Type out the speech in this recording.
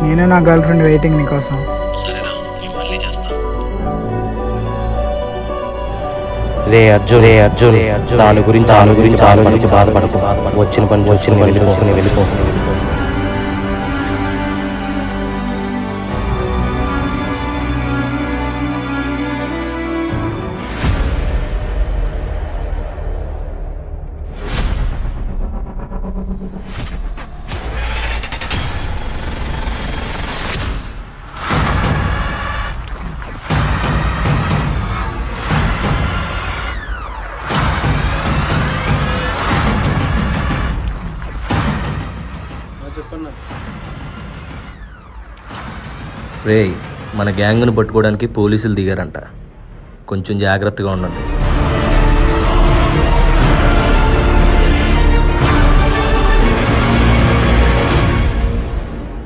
నేను నా girl friend waiting నీకోసం. రే అర్జున్ దాని గురించి బాధపడకు. వచ్చిన పని చూసుకుని వెళ్ళిపో. రే మన గ్యాంగ్ను పట్టుకోవడానికి పోలీసులు దిగారంట, కొంచెం జాగ్రత్తగా ఉండండి.